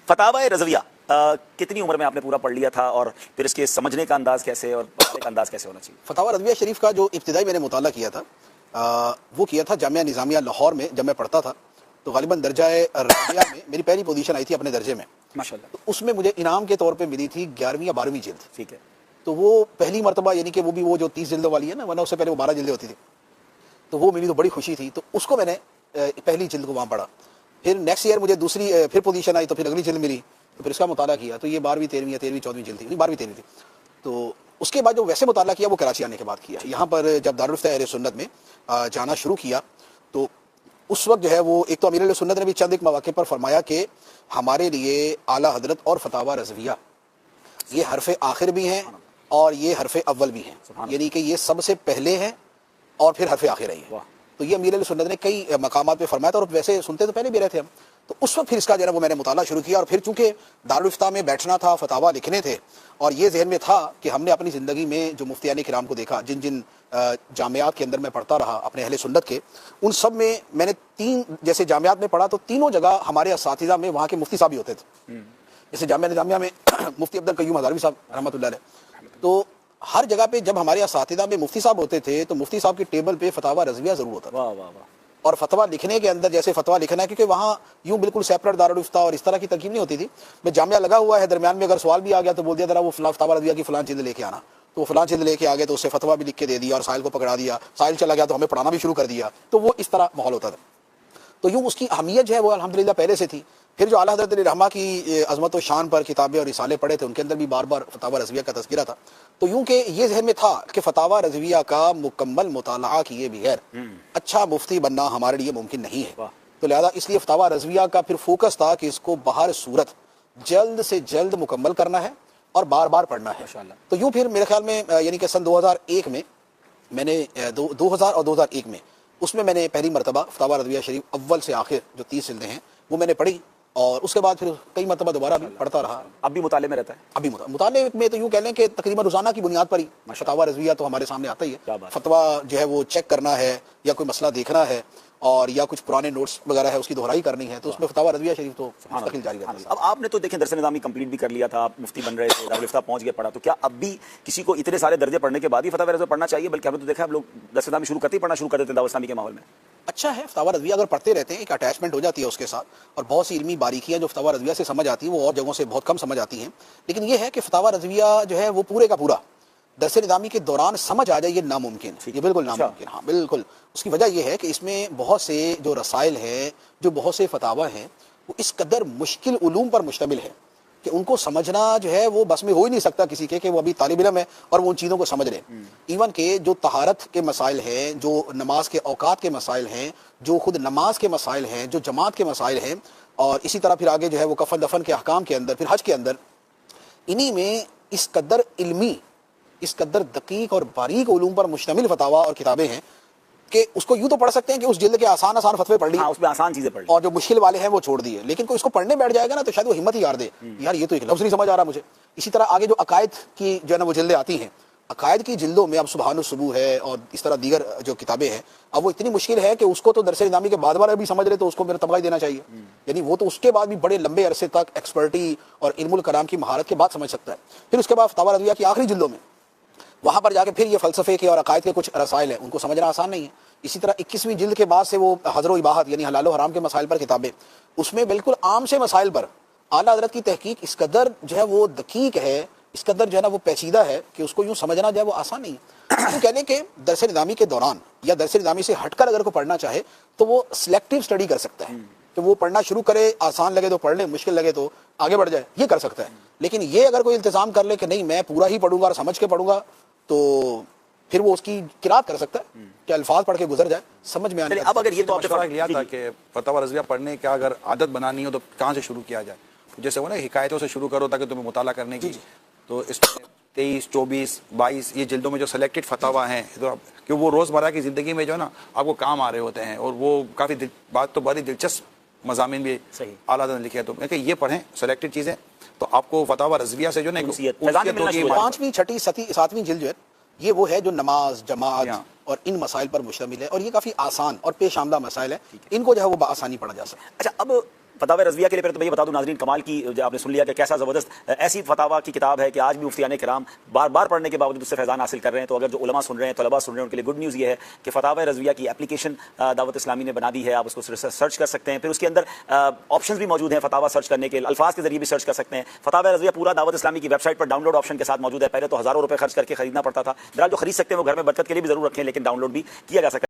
فتاوی رضویہ کتنی عمر میں آپ نے پورا پڑھ لیا تھا، اور پھر اس کے سمجھنے کا انداز کیسے اور پڑھنے کا انداز کیسے ہونا چاہیے؟ فتاوی رضویہ شریف کا جو ابتدائی میں نے مطالعہ کیا تھا وہ کیا تھا جامعہ نظامیہ لاہور میں. جب میں پڑھتا تھا تو غالباً درجہ رضویہ میں میری پہلی پوزیشن آئی تھی اپنے درجے میں ماشاءاللہ. تو اس میں مجھے انعام کے طور پہ ملی تھی 11ویں یا 12ویں جلد. ٹھیک ہے. تو وہ پہلی مرتبہ یعنی کہ وہ بھی وہ جو 30 جلدوں والی ہے نا، ورنہ اس سے پہلے وہ 12 جلدیں ہوتی تھی، تو وہ ملی تو بڑی خوشی تھی. تو اس کو میں نے پہلی جلد کو وہاں پڑھا. پھر نیکسٹ ایئر مجھے دوسری پھر پوزیشن آئی تو پھر اگلی جلد ملی، تو پھر اس کا مطالعہ کیا. تو یہ 12ویں 13ویں یا 13ویں 14ویں جلد تھی، 12ویں 13ویں تھی. تو اس کے بعد جو ویسے مطالعہ کیا وہ کراچی آنے کے بعد کیا. یہاں پر جب دارالفتہ اہل سنت میں جانا شروع کیا تو اس وقت جو ہے وہ ایک تو امیر اہل سنت نے بھی چند ایک مواقع پر فرمایا کہ ہمارے لیے اعلیٰ حضرت اور فتاوی رضویہ یہ حرف آخر بھی ہیں اور یہ حرف اول بھی ہیں، یعنی کہ یہ سب سے پہلے ہیں اور پھر حرف آخر ہے. تو یہ امیر اہل سنت نے کئی مقامات پہ فرمایا تھا، اور ویسے سنتے تو پہلے بھی رہے تھے ہم. تو اس وقت پھر اس کا جو ہے وہ میں نے مطالعہ شروع کیا. اور پھر چونکہ دارالفتہ میں بیٹھنا تھا، فتاوی لکھنے تھے، اور یہ ذہن میں تھا کہ ہم نے اپنی زندگی میں جو مفتیان کرام کو دیکھا، جن جن جامعات کے اندر میں پڑھتا رہا اپنے اہل سنت کے، ان سب میں میں نے 3 جیسے جامعات میں پڑھا تو تینوں جگہ ہمارے اساتذہ میں وہاں کے مفتی صاحب ہی ہوتے تھے. جیسے جامعہ نظامیہ میں مفتی عبد القیوم ہزاروی صاحب رحمۃ اللہ علیہ. تو ہر جگہ پہ جب ہمارے اساتذہ میں مفتی صاحب ہوتے تھے تو مفتی صاحب کی ٹیبل پہ فتاوی رضویہ ضرور ہوتا تھا. واہ واہ واہ. اور فتویٰ لکھنے کے اندر جیسے فتویٰ لکھنا ہے، کیونکہ وہاں یوں بالکل سیپریٹ دارالفتہ اور اس طرح کی ترکیب نہیں ہوتی تھی. میں جامعہ لگا ہوا ہے، درمیان میں اگر سوال بھی آ گیا تو بول دیا ذرا وہ فتاوی رضویہ کی فلاں جلد لے کے آنا، تو وہ فلاں جلد لے کے آ گئے تو اسے فتویٰ بھی لکھ کے دے دیا اور سائل کو پکڑا دیا. سائل چلا گیا تو ہمیں پڑھانا بھی شروع کر دیا. تو وہ اس طرح ماحول ہوتا تھا. تو یوں اس کی اہمیت جو ہے وہ الحمدللہ پہلے سے تھی. پھر جو اعلیٰ حضرت علیہ رحمہ کی عظمت و شان پر کتابیں اور رسالے پڑھے تھے ان کے اندر بھی بار بار فتاوی رضویہ کا تذکرہ تھا. تو یوں کہ یہ ذہن میں تھا کہ فتاوی رضویہ کا مکمل مطالعہ کیے بغیر اچھا مفتی بننا ہمارے لیے ممکن نہیں ہے. تو لہذا اس لیے فتاوی رضویہ کا پھر فوکس تھا کہ اس کو بہر صورت جلد سے جلد مکمل کرنا ہے اور بار بار پڑھنا ہے. تو یوں پھر میرے خیال میں یعنی کہ سن 2001 میں نے 2000 اور 2001 میں اس میں نے پہلی مرتبہ فتاوی رضویہ شریف اول سے آخر جو 30 جلدیں ہیں وہ میں نے پڑھی، اور اس کے بعد پھر کئی مرتبہ دوبارہ بھی پڑھتا رہا. اب بھی مطالعے میں رہتا ہے؟ ابھی مطالعے میں تو یوں کہہ لیں کہ تقریباً روزانہ کی بنیاد پر ہی فتاوی رضویہ تو ہمارے سامنے آتا ہی ہے. فتویٰ جو ہے وہ چیک کرنا ہے یا کوئی مسئلہ دیکھنا ہے اور یا کچھ پرانے نوٹس وغیرہ ہے اس کی دہرائی کرنی ہے، تو اس میں فتاوی رضویہ شریف تو مستقل جاری رہتا ہے. اب آپ نے تو دیکھیں درس نظامی کمپلیٹ بھی کر لیا تھا، آپ مفتی بن رہے تھے، دارالفتہ پہنچ گئے پڑھا، تو کیا اب بھی کسی کو اتنے سارے درجے پڑھنے کے بعد ہی فتاوی رضویہ پڑھنا چاہیے؟ بلکہ ہم نے تو دیکھا ہے اب لوگ درس نظامی شروع کرتے ہی پڑھنا شروع کر دیتے ہیں دعوت اسلامی کے ماحول میں. اچھا ہے فتاوی رضویہ اگر پڑھتے رہتے ہیں، ایک اٹیچمنٹ ہو جاتی ہے اس کے ساتھ، اور بہت سی علمی باریکیاں جو فتاوی رضویہ سے سمجھ آتی ہیں وہ اور جگہوں سے بہت کم سمجھ آتی ہیں. لیکن یہ ہے کہ فتاوی رضویہ جو ہے وہ پورے کا پورا درس نظامی کے دوران سمجھ آ جائے یہ ناممکن، یہ بالکل ناممکن. ہاں بالکل. اس کی وجہ یہ ہے کہ اس میں بہت سے جو رسائل ہیں، جو بہت سے فتاوی ہیں، وہ اس قدر مشکل علوم پر مشتمل ہے کہ ان کو سمجھنا جو ہے وہ بس میں ہو ہی نہیں سکتا کسی کے کہ وہ ابھی طالب علم ہے اور وہ ان چیزوں کو سمجھ لے. ایون کہ جو طہارت کے مسائل ہیں، جو نماز کے اوقات کے مسائل ہیں، جو خود نماز کے مسائل ہیں، جو جماعت کے مسائل ہیں، اور اسی طرح پھر آگے جو ہے وہ کفن دفن کے احکام کے اندر، پھر حج کے اندر، انہی میں اس قدر علمی، اس قدر دقیق اور باریک علوم پر مشتمل فتاوی اور کتابیں ہیں کہ اس کو یوں تو پڑھ سکتے ہیں کہ اس جلد کے آسان فتوے پڑھ لیے، اس میں آسان چیزیں پڑھ لی، اور جو مشکل والے ہیں وہ چھوڑ دیے. لیکن کوئی اس کو پڑھنے بیٹھ جائے گا نا تو شاید وہ ہمت ہی ہار دے، یار یہ تو ایک لفظ نہیں سمجھ آ رہا مجھے. اسی طرح آگے جو عقائد کی جو ہے نا وہ جلدیں آتی ہیں، عقائد کی جلدوں میں اب سبحان الصبح ہے اور اس طرح دیگر جو کتابیں ہیں، اب وہ اتنی مشکل ہے کہ اس کو تو درس نظامی کے بعد والا بھی سمجھ لے تو اس کو میرا تمغہ دینا چاہیے. یعنی وہ تو اس کے بعد بھی بڑے لمبے عرصے تک ایکسپرٹی اور علم الکلام کی مہارت کے بعد سمجھ سکتا ہے. پھر اس کے بعد فتاوی رضویہ کی آخری جلدوں میں وہاں پر جا کے پھر یہ فلسفے کے اور عقائد کے کچھ رسائل ہیں، ان کو سمجھنا آسان نہیں ہے. اسی طرح 21ویں جلد کے بعد سے وہ حظر و اباحت یعنی حلال و حرام کے مسائل پر کتابیں، اس میں بالکل عام سے مسائل پر اعلیٰ حضرت کی تحقیق اس قدر جو ہے وہ دقیق ہے، اس قدر جو ہے نا وہ پیچیدہ ہے کہ اس کو یوں سمجھنا جو ہے وہ آسان نہیں ہے. تو کہہ لیں کہ درس نظامی کے دوران یا درس نظامی سے ہٹ کر اگر کوئی پڑھنا چاہے تو وہ سلیکٹیو اسٹڈی کر سکتا ہے، کہ وہ پڑھنا شروع کرے، آسان لگے تو پڑھ لے، مشکل لگے تو آگے بڑھ جائے، یہ کر سکتا ہے. لیکن یہ اگر کوئی التزام کر لے کہ نہیں میں پورا ہی پڑھوں گا اور سمجھ کے پڑھوں گا، تو پھر وہ اس کی قرات کر سکتا ہے کہ الفاظ پڑھ کے گزر جائے، سمجھ میں آنے. اب اگر یہ تو آپ نے لیا تھا کہ فتاوی رضویہ پڑھنے کا اگر عادت بنانی ہو تو کہاں سے شروع کیا جائے؟ جیسے وہ نا حکایتوں سے شروع کرو تاکہ تمہیں مطالعہ کرنے کی، تو اس میں 23 24 22 یہ جلدوں میں جو سلیکٹڈ فتاوی ہیں تو کہ وہ روزمرہ کی زندگی میں جو ہے نا آپ کو کام آ رہے ہوتے ہیں، اور وہ کافی بات تو بڑی دلچسپ مضامین بھی اعلیٰ حضرت نے لکھے ہیں، تو میں کہ یہ پڑھیں سلیکٹڈ چیزیں تو آپ کو فتاوی رضویہ سے جو ہے نا 5ویں 6ٹی 7ویں جلد جو ہے یہ وہ ہے جو نماز، جماعت اور ان مسائل پر مشتمل ہے، اور یہ کافی آسان اور پیش آمدہ مسائل ہیں، ان کو جو ہے وہ بآسانی پڑھا جا سکتا ہے. اچھا اب فتاوی رضویہ کے لیے پہلے تو میں یہ بتا دوں ناظرین، کمال کی جو آپ نے سن لیا کہ کیسا زبردست ایسی فتاوا کی کتاب ہے کہ آج بھی مفتیان کرام بار بار پڑھنے کے باوجود اس سے فیضان حاصل کر رہے ہیں. تو اگر جو علماء سن رہے ہیں، طلباء سن رہے ہیں، ان کے لیے گڈ نیوز یہ ہے کہ فتاوی رضویہ کی اپلیکیشن دعوت اسلامی نے بنا دی ہے. آپ اس کو سرچ کر سکتے ہیں، پھر اس کے اندر آپشنز بھی موجود ہیں فتاوا سرچ کرنے کے، الفاظ کے ذریعے بھی سرچ کر سکتے ہیں. فتاوی رضویہ پورا دعوت اسلامی کی ویب سائٹ پر ڈاؤن لوڈ آپشن کے ساتھ موجود ہے. پہلے تو ہزاروں روپے خرچ کر کے خریدنا پڑتا تھا. بہرحال جو خرید سکتے ہیں وہ گھر میں برکت کے لیے بھی ضرور رکھیں، لیکن ڈاؤن لوڈ بھی کیا جا سکتا ہے.